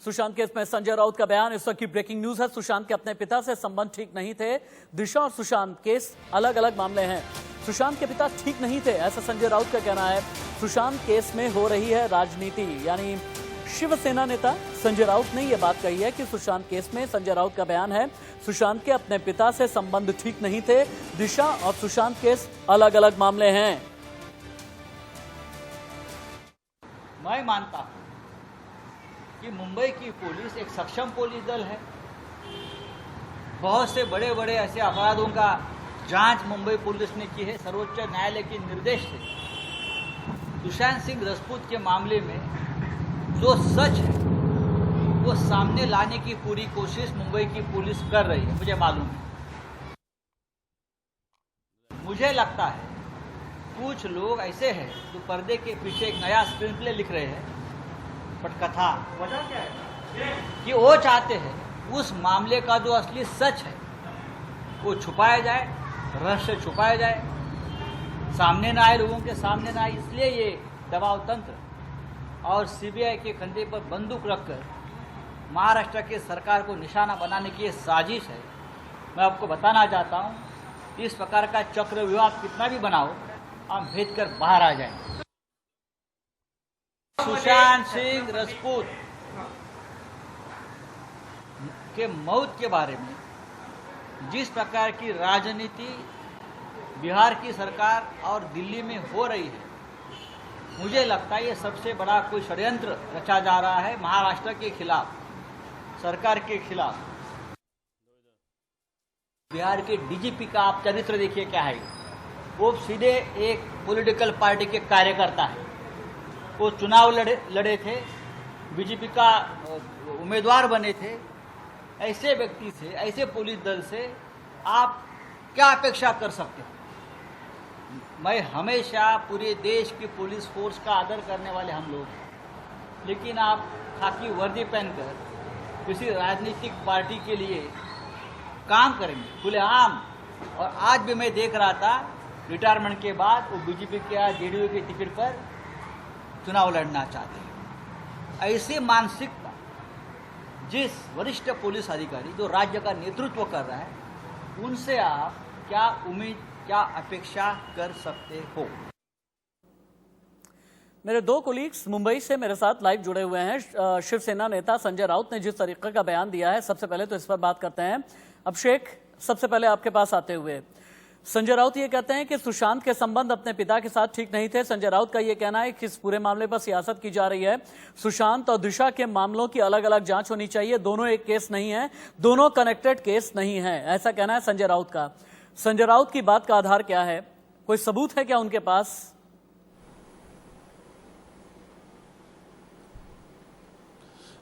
Sushant case में संजय राउत का बयान इस वक्त की ब्रेकिंग न्यूज है। सुशांत के अपने पिता से संबंध ठीक नहीं थे। दिशा और सुशांत केस अलग अलग मामले हैं। सुशांत के पिता ठीक नहीं थे, ऐसा संजय राउत का कहना है। सुशांत केस में हो रही है राजनीति, यानी शिवसेना नेता संजय राउत ने यह बात कही है कि सुशांत केस में संजय राउत का बयान है, सुशांत के अपने पिता से संबंध ठीक नहीं थे। दिशा और सुशांत केस अलग अलग मामले हैं। मैं मानता हूं कि मुंबई की पुलिस एक सक्षम पुलिस दल है। बहुत से बड़े बड़े ऐसे अपराधों का जांच मुंबई पुलिस ने की है। सर्वोच्च न्यायालय के निर्देश से सुशांत सिंह राजपूत के मामले में जो सच है वो सामने लाने की पूरी कोशिश मुंबई की पुलिस कर रही है, मुझे मालूम है। मुझे लगता है कुछ लोग ऐसे हैं जो पर्दे के पीछे एक नया स्क्रीन प्ले लिख रहे हैं, पटकथा। वजह क्या है कि वो चाहते हैं उस मामले का जो असली सच है वो छुपाया जाए, रहस्य छुपाया जाए, सामने ना आए, लोगों के सामने ना आए। इसलिए ये दबाव तंत्र और सीबीआई के कंधे पर बंदूक रखकर महाराष्ट्र के सरकार को निशाना बनाने की ये साजिश है। मैं आपको बताना चाहता हूँ, इस प्रकार का चक्रव्यूह कितना भी बनाओ, हम भेज कर बाहर आ जाएंगे। सुशांत सिंह राजपूत के मौत के बारे में जिस प्रकार की राजनीति बिहार की सरकार और दिल्ली में हो रही है, मुझे लगता है ये सबसे बड़ा कोई षड्यंत्र रचा जा रहा है महाराष्ट्र के खिलाफ, सरकार के खिलाफ। बिहार के डीजीपी का आप चरित्र देखिए क्या है। वो सीधे एक पॉलिटिकल पार्टी के कार्यकर्ता है। वो चुनाव लड़े थे, बीजेपी का उम्मीदवार बने थे। ऐसे व्यक्ति से, ऐसे पुलिस दल से आप क्या अपेक्षा कर सकते हो? मैं हमेशा पूरे देश की पुलिस फोर्स का आदर करने वाले हम लोग हैं, लेकिन आप खाकी वर्दी पहनकर किसी राजनीतिक पार्टी के लिए काम करेंगे खुलेआम। और आज भी मैं देख रहा था, रिटायरमेंट के बाद वो बीजेपी के या जेडीयू के टिकट पर चुनाव लड़ना चाहते हैं। ऐसी मानसिकता जिस वरिष्ठ पुलिस अधिकारी जो राज्य का नेतृत्व कर रहा है, उनसे आप क्या उम्मीद, क्या अपेक्षा कर सकते हो? मेरे दो कोलीग्स मुंबई से मेरे साथ लाइव जुड़े हुए हैं। शिवसेना नेता संजय राउत ने जिस तरीके का बयान दिया है, सबसे पहले तो इस पर बात करते हैं। अभिषेक, सबसे पहले आपके पास आते हुए, संजय राउत ये कहते हैं कि सुशांत के संबंध अपने पिता के साथ ठीक नहीं थे। संजय राउत का ये कहना है कि इस पूरे मामले पर सियासत की जा रही है। सुशांत और दिशा के मामलों की अलग अलग जांच होनी चाहिए। दोनों एक केस नहीं है, दोनों कनेक्टेड केस नहीं है, ऐसा कहना है संजय राउत का। संजय राउत की बात का आधार क्या है? कोई सबूत है क्या उनके पास?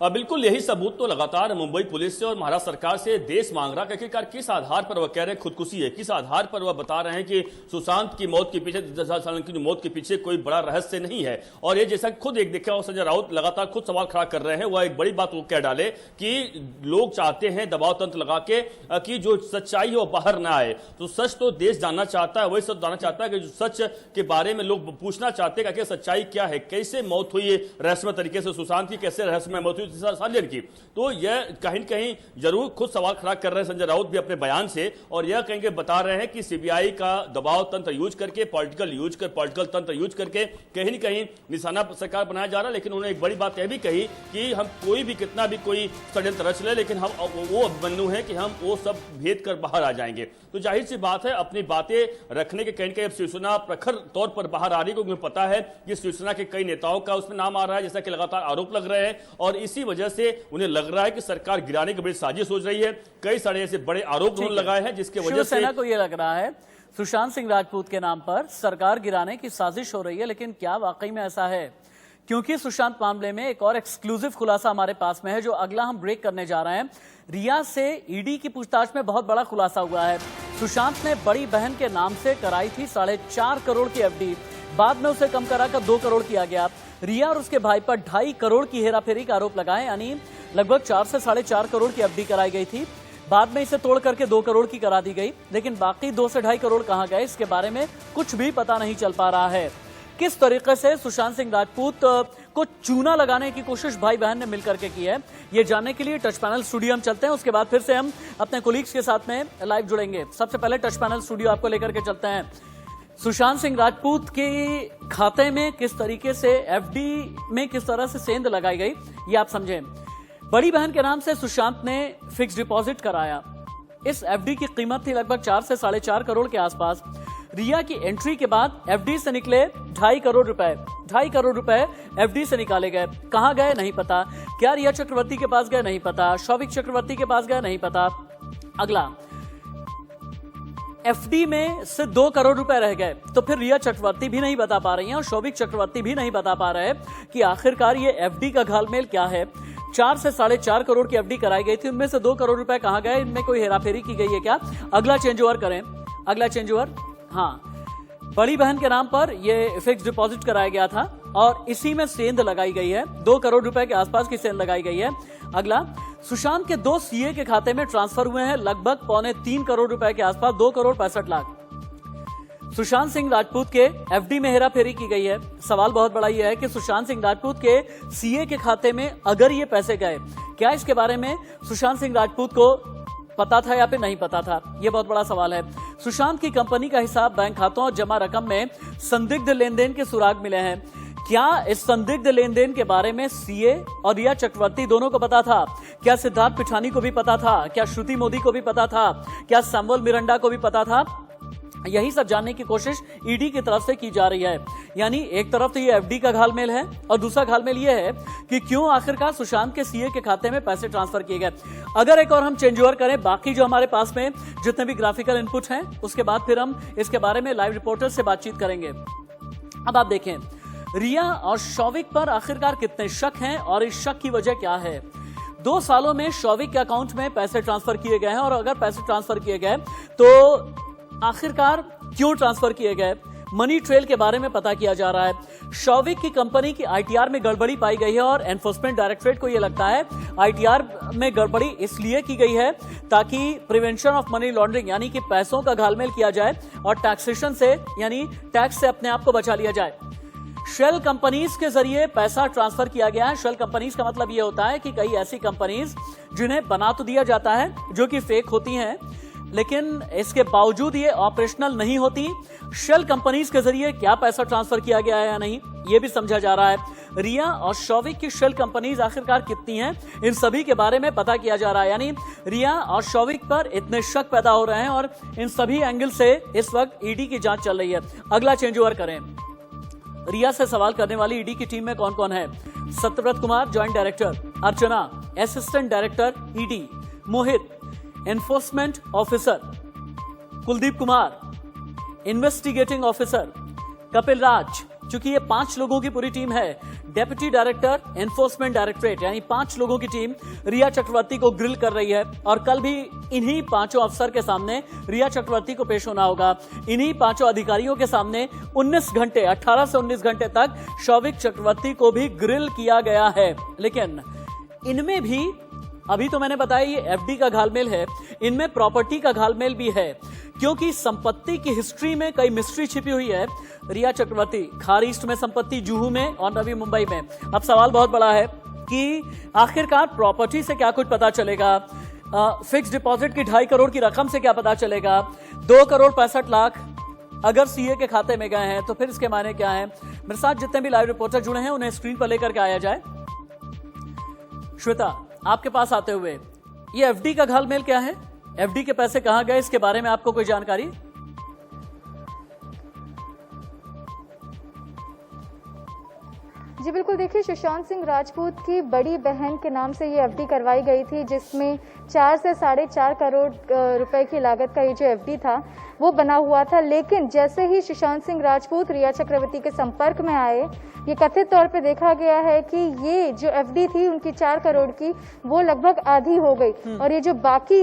बिल्कुल, यही सबूत तो लगातार मुंबई पुलिस से और महाराष्ट्र सरकार से देश मांग रहा है। आखिरकार किस आधार पर वह कह रहे हैं खुदकुशी है, किस आधार पर वह बता रहे हैं कि सुशांत की मौत के पीछे, की मौत के पीछे कोई बड़ा रहस्य नहीं है। और ये जैसा खुद एक देखा और संजय राउत लगातार खुद सवाल खड़ा कर रहे हैं, वह एक बड़ी बात वो कह डाले कि लोग चाहते हैं दबाव तंत्र लगा के कि जो सच्चाई है वो बाहर ना आए। तो सच तो देश जानना चाहता है, वही सब जानना चाहता है कि जो सच के बारे में लोग पूछना चाहते हैं कि सच्चाई क्या है, कैसे मौत हुई है रहस्यमय तरीके से, सुशांत की कैसे रहस्यमय मौत हुई सालियन की। तो यह कहीं कहीं जरूर खुद सवाल खड़ा कर रहे हैं संजय राउत भी अपने बयान से, और यह कहेंगे बता रहे हैं कि सीबीआई का दबाव तंत्र यूज करके, पॉलिटिकल तंत्र यूज करके कहीं न कहीं निशाना सरकार बनाया जा रहा है। लेकिन उन्होंने एक बड़ी बात यह भी कही कि हम कोई भी कितना भी कोई षड्यंत्र रच ले, लेकिन हम वो अभिमन्यु है कि हम वो सब भेद कर बाहर आ जाएंगे। तो जाहिर सी बात है, अपनी बातें रखने के कहीं अब शिवसेना प्रखर तौर पर बाहर आ रही है, क्योंकि मुझे पता है कि शिवसेना के कई नेताओं का उसमें नाम आ रहा है, जैसा कि लगातार आरोप लग रहे हैं। और इसी वजह से उन्हें लग रहा है कि सरकार गिराने की बड़ी साजिश सोच रही है। कई सारे ऐसे बड़े आरोप उन्होंने लगाए हैं, जिसके वजह से शिवसेना को यह लग रहा है सुशांत सिंह राजपूत के नाम पर सरकार गिराने की साजिश हो रही है। लेकिन क्या वाकई में ऐसा है? क्योंकि सुशांत मामले में एक और एक्सक्लूसिव खुलासा हमारे पास में है, जो अगला हम ब्रेक करने जा रहे हैं। रिया से ईडी की पूछताछ में बहुत बड़ा खुलासा हुआ है। सुशांत ने बड़ी बहन के नाम से कराई थी 4.5 करोड़ की एफडी, बाद में उसे कम कराकर 2 करोड़ किया गया। रिया और उसके भाई पर 2.5 करोड़ की हेराफेरी का आरोप लगाए, यानी लगभग 4 से 4.5 करोड़ की एफडी कराई गई थी। बाद में इसे तोड़ करके 2 करोड़ की करा दी गई, लेकिन बाकी 2 से 2.5 करोड़ कहां गए, इसके बारे में कुछ भी पता नहीं चल पा रहा है। किस तरीके से सुशांत सिंह राजपूत को चूना लगाने की कोशिश भाई बहन ने मिलकर के की है। ये जानने के लिए टच पैनल स्टूडियो हम चलते हैं, उसके बाद फिर से हम अपने कोलीग्स के साथ में लाइव जुड़ेंगे। सबसे पहले टच पैनल स्टूडियो आपको लेकर के चलते हैं। सुशांत सिंह राजपूत के खाते में किस तरीके से एफडी में किस तरह से सेंध लगाई गई, ये आप समझें। बड़ी बहन के नाम से सुशांत ने फिक्स डिपॉजिट कराया। इस एफडी की कीमत थी लगभग 4 से 4.5 करोड़ के आसपास। रिया की एंट्री के बाद एफडी से निकले 2.5 करोड़ रुपए। 2.5 करोड़ रुपए एफडी से निकाले गए। कहां गए नहीं पता। क्या रिया चक्रवर्ती के पास गए नहीं पता। शौविक चक्रवर्ती के पास गए नहीं पता। अगला, एफडी में से 2 करोड़ रुपए रह गए, तो फिर रिया चक्रवर्ती भी नहीं बता पा रही हैं और शौविक चक्रवर्ती भी नहीं बता पा रहे कि आखिरकार ये एफडी का घालमेल क्या है। 4 से 4.5 करोड़ की एफडी कराई गई थी, उनमें से 2 करोड़ रुपए कहां गए, इनमें कोई हेराफेरी की गई है क्या। अगला चेंज ओवर करें। अगला चेंज ओवर, हाँ, बड़ी बहन के नाम पर ये फिक्स डिपॉजिट कराया गया था और इसी में सेंध लगाई गई है। 2 करोड़ रुपए के आसपास की सेंध लगाई गई है। अगला, सुशांत के 2 सीए के खाते में ट्रांसफर हुए हैं लगभग 2.25 करोड़ रुपए के आसपास, 2 करोड़ 65 लाख। सुशांत सिंह राजपूत के एफडी में हेराफेरी की गई है। सवाल बहुत बड़ा यह है कि सुशांत सिंह राजपूत के सीए के खाते में अगर ये पैसे गए, क्या इसके बारे में सुशांत सिंह राजपूत को पता था या फिर नहीं पता था, यह बहुत बड़ा सवाल है। सुशांत की कंपनी का हिसाब, बैंक खातों और जमा रकम में संदिग्ध लेन देन के सुराग मिले हैं। क्या इस संदिग्ध लेन देन के बारे में सीए और रिया चक्रवर्ती दोनों को पता था। क्या सिद्धार्थ पिठानी को भी पता था। क्या श्रुति मोदी को भी पता था। क्या सैमुअल मिरांडा को भी पता था। यही सब जानने की कोशिश ईडी की तरफ से की जा रही है। यानी एक तरफ तो ये एफडी का घालमेल है और दूसरा घालमेल ये है कि क्यों आखिरकार सुशांत के सीए के खाते में पैसे ट्रांसफर किए गए। अगर एक और हम चेंज ओवर करें, बाकी जो हमारे पास में जितने भी ग्राफिकल इनपुट हैं, उसके बाद फिर हम इसके बारे में लाइव रिपोर्टर से बातचीत करेंगे। अब आप देखें, रिया और शौविक पर आखिरकार कितने शक हैं और इस शक की वजह क्या है। 2 सालों में शौविक के अकाउंट में पैसे ट्रांसफर किए गए हैं और अगर पैसे ट्रांसफर किए गए तो आखिरकार क्यों ट्रांसफर किए गए, मनी ट्रेल के बारे में पता किया जा रहा है। शौविक की कंपनी की आईटीआर में गड़बड़ी पाई गई है और एनफोर्समेंट डायरेक्टरेट को यह लगता है आईटीआर में गड़बड़ी इसलिए की गई है ताकि प्रिवेंशन ऑफ मनी लॉन्ड्रिंग यानी कि पैसों का घालमेल किया जाए और टैक्सेशन से यानी टैक्स से अपने आप को बचा लिया जाए। शेल कंपनीज के जरिए पैसा ट्रांसफर किया गया है। शेल कंपनीज का मतलब यह होता है कि कई ऐसी कंपनीज जिन्हें बना तो दिया जाता है जो कि फेक होती हैं, लेकिन इसके बावजूद ये ऑपरेशनल नहीं होती। शेल कंपनीज के जरिए क्या पैसा ट्रांसफर किया गया है या नहीं, ये भी समझा जा रहा है। रिया और शौविक की शेल कंपनीज आखिरकार कितनी हैं, इन सभी के बारे में पता किया जा रहा है। यानी रिया और शौविक पर इतने शक पैदा हो रहे हैं और इन सभी एंगल से इस वक्त ईडी की जांच चल रही है। अगला चेंज ओवर करें। रिया से सवाल करने वाली ईडी की टीम में कौन कौन है। Satyavrat Kumar joint director, Archana assistant director ED, Mohit enforcement officer, Kuldeep Kumar investigating officer, Kapil Raj, चूंकि ये 5 लोगों की पूरी टीम है, डेप्यूटी डायरेक्टर एनफोर्समेंट डायरेक्टरेट, यानी 5 लोगों की टीम रिया चक्रवर्ती को ग्रिल कर रही है और कल भी इन्हीं 5 अफसर के सामने रिया चक्रवर्ती को पेश होना होगा। इन्हीं 5 अधिकारियों के सामने 19 घंटे 18 से 19 घंटे तक शौविक चक्रवर्ती को भी ग्रिल किया गया है। लेकिन इनमें भी अभी तो मैंने बताया ये एफडी का घालमेल है, इनमें प्रॉपर्टी का घालमेल भी है क्योंकि संपत्ति की हिस्ट्री में कई मिस्ट्री छिपी हुई है। रिया चक्रवर्ती खार ईस्ट में संपत्ति, जुहू में और नवी मुंबई में। अब सवाल बहुत बड़ा है कि आखिरकार प्रॉपर्टी से क्या कुछ पता चलेगा, फिक्स डिपॉजिट की 2.5 करोड़ की रकम से क्या पता चलेगा, 2 करोड़ 65 लाख अगर सीए के खाते में गए हैं तो फिर इसके मायने क्या है। मेरे साथ जितने भी लाइव रिपोर्टर जुड़े हैं उन्हें स्क्रीन पर लेकर के आया जाए। श्वेता, आपके पास आते हुए, ये एफडी का घालमेल क्या है, एफडी के पैसे कहां गए, इसके बारे में आपको कोई जानकारी। जी बिल्कुल, देखिए सुशांत सिंह राजपूत की बड़ी बहन के नाम से ये एफडी करवाई गई थी जिसमें 4 से 4.5 करोड़ रुपए की लागत का ये जो एफडी था वो बना हुआ था। लेकिन जैसे ही सुशांत सिंह राजपूत रिया चक्रवर्ती के संपर्क में आए, ये कथित तौर पे देखा गया है कि ये जो एफडी थी उनकी 4 करोड़ की वो लगभग आधी हो गई और ये जो बाकी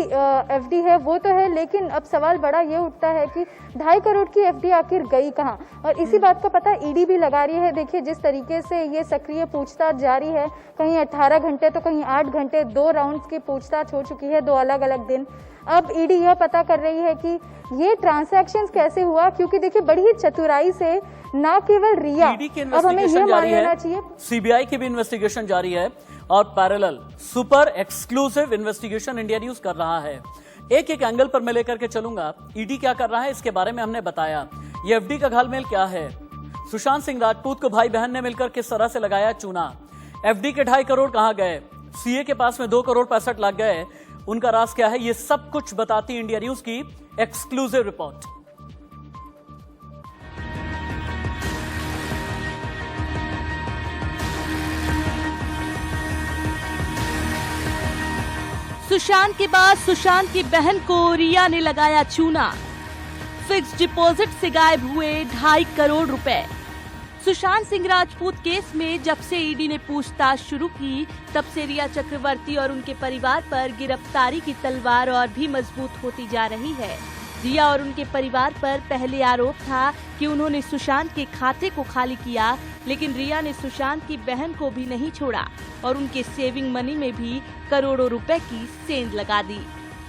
एफडी है वो तो है, लेकिन अब सवाल बड़ा ये उठता है कि 2.5 करोड़ की एफडी आखिर गई कहाँ। और इसी बात का पता ईडी भी लगा रही है। देखिए जिस तरीके से ये सक्रिय पूछताछ जारी है, कहीं 18 घंटे तो कहीं 8 घंटे, 2 राउंड्स की पूछताछ हो चुकी है, 2 अलग अलग दिन। अब ईडी यह पता कर रही है कि ये ट्रांजैक्शंस कैसे हुआ, क्योंकि देखिए बड़ी ही चतुराई से न केवल रिया, ईडी की अब हमें ये इन्वेस्टिगेशन मान जारी लेना है, चाहिए सीबीआई की भी इन्वेस्टिगेशन जारी है और parallel super exclusive investigation India news कर रहा है। एक एक एंगल पर मैं लेकर के चलूंगा। ईडी क्या कर रहा है इसके बारे में हमने बताया। ये एफडी का घालमेल क्या है, सुशांत सिंह राजपूत को भाई बहन ने मिलकर किस तरह से लगाया चूना, एफडी के 2.5 करोड़ कहां गए, सीए के पास में 2 करोड़ 65 लाख गए, उनका राज क्या है, ये सब कुछ बताती इंडिया न्यूज की एक्सक्लूसिव रिपोर्ट। सुशांत के बाद सुशांत की बहन को रिया ने लगाया चूना। फिक्स डिपॉजिट से गायब हुए 2.5 करोड़ रुपए। सुशांत सिंह राजपूत केस में जब से ईडी ने पूछताछ शुरू की, तब से रिया चक्रवर्ती और उनके परिवार पर गिरफ्तारी की तलवार और भी मजबूत होती जा रही है। रिया और उनके परिवार पर पहले आरोप था कि उन्होंने सुशांत के खाते को खाली किया, लेकिन रिया ने सुशांत की बहन को भी नहीं छोड़ा और उनके सेविंग मनी में भी करोड़ों रुपए की सेंध लगा दी।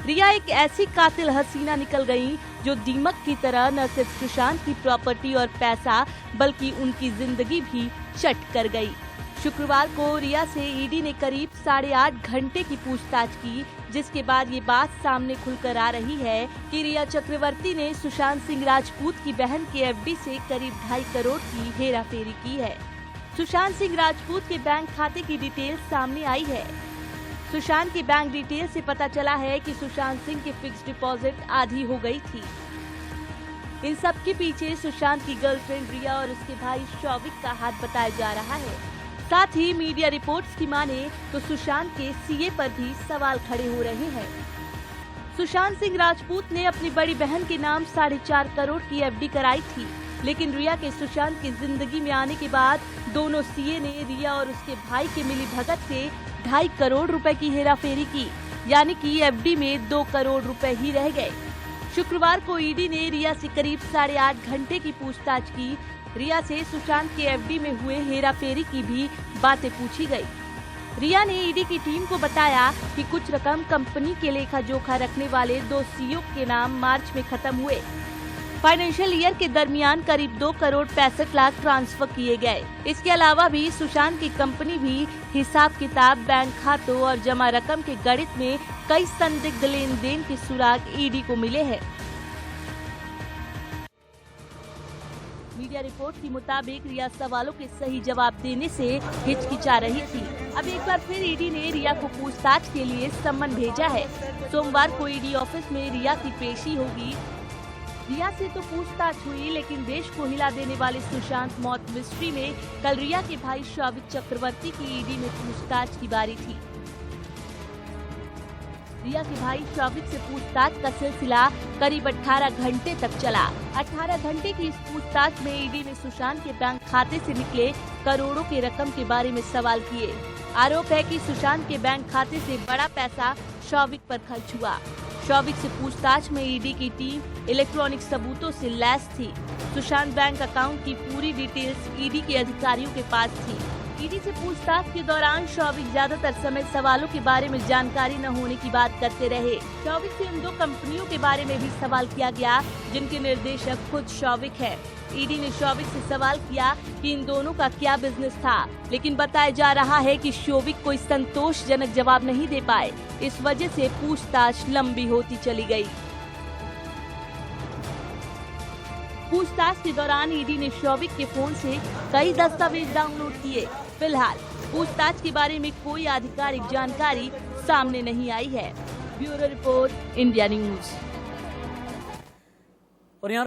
रिया एक ऐसी कातिल हसीना निकल गई जो दीमक की तरह न सिर्फ सुशांत की प्रॉपर्टी और पैसा बल्कि उनकी जिंदगी भी चट कर गई। शुक्रवार को रिया से ईडी ने करीब 8.5 घंटे की पूछताछ की, जिसके बाद ये बात सामने खुलकर आ रही है कि रिया चक्रवर्ती ने सुशांत सिंह राजपूत की बहन के एफडी से करीब 2.5 करोड़ की हेराफेरी की है। सुशांत सिंह राजपूत के बैंक खाते की डिटेल सामने आई है। सुशांत की बैंक डिटेल से पता चला है कि सुशांत सिंह की फिक्स डिपॉजिट आधी हो गई थी। इन सब के पीछे सुशांत की गर्लफ्रेंड रिया और उसके भाई शौविक का हाथ बताया जा रहा है। साथ ही मीडिया रिपोर्ट्स की माने तो सुशांत के सीए पर भी सवाल खड़े हो रहे हैं। सुशांत सिंह राजपूत ने अपनी बड़ी बहन के नाम 4.5 करोड़ की एफडी कराई थी, लेकिन रिया के सुशांत की जिंदगी में आने के बाद दोनों सीए ने रिया और उसके भाई के मिली भगत से 2.5 करोड़ रुपए की हेराफेरी की, यानी कि एफडी में 2 करोड़ रुपए ही रह गए। शुक्रवार को ईडी ने रिया से करीब 8.5 घंटे की पूछताछ की। रिया से सुशांत के एफडी में हुए हेराफेरी की भी बातें पूछी गई। रिया ने ईडी की टीम को बताया कि कुछ रकम कंपनी के लेखा जोखा रखने वाले 2 सीईओ के नाम मार्च में खत्म हुए। फाइनेंशियल ईयर के दरमियान करीब 2 करोड़ 65 लाख ट्रांसफर किए गए। इसके अलावा भी सुशांत की कंपनी भी हिसाब किताब, बैंक खातों और जमा रकम के गणित में कई संदिग्ध लेन देन के सुराग ईडी को मिले हैं। मीडिया रिपोर्ट के मुताबिक रिया सवालों के सही जवाब देने से हिचकिचा रही थी। अब एक बार फिर ईडी ने रिया को पूछताछ के लिए सम्मन भेजा है। सोमवार को ईडी ऑफिस में रिया की पेशी होगी। रिया से तो पूछताछ हुई, लेकिन देश को हिला देने वाले सुशांत मौत मिस्ट्री में कल रिया के भाई शौविक चक्रवर्ती की ईडी में पूछताछ की बारी थी। रिया के भाई शौविक से पूछताछ का सिलसिला करीब 18 घंटे तक चला। 18 घंटे की इस पूछताछ में ईडी ने सुशांत के बैंक खाते से निकले करोड़ों के रकम के बारे में सवाल किए। आरोप है कि सुशांत के बैंक खाते से बड़ा पैसा शौविक पर खर्च हुआ। शौविक से पूछताछ में ईडी की टीम इलेक्ट्रॉनिक सबूतों से लैस थी। सुशांत बैंक अकाउंट की पूरी डिटेल्स ईडी के अधिकारियों के पास थी। ईडी से पूछताछ के दौरान शौविक ज्यादातर समय सवालों के बारे में जानकारी न होने की बात करते रहे। शौविक से इन 2 कंपनियों के बारे में भी सवाल किया गया, जिनके निर्देशक खुद शौविक है। ईडी ने शौविक से सवाल किया कि इन दोनों का क्या बिजनेस था, लेकिन बताया जा रहा है कि शौविक कोई संतोषजनक जवाब नहीं दे पाए। इस वजह से पूछताछ लंबी होती चली गई। पूछताछ के दौरान ईडी ने शौविक के फोन से कई दस्तावेज डाउनलोड किए। फिलहाल पूछताछ के बारे में कोई आधिकारिक जानकारी सामने नहीं आई है। Bureau report, India news.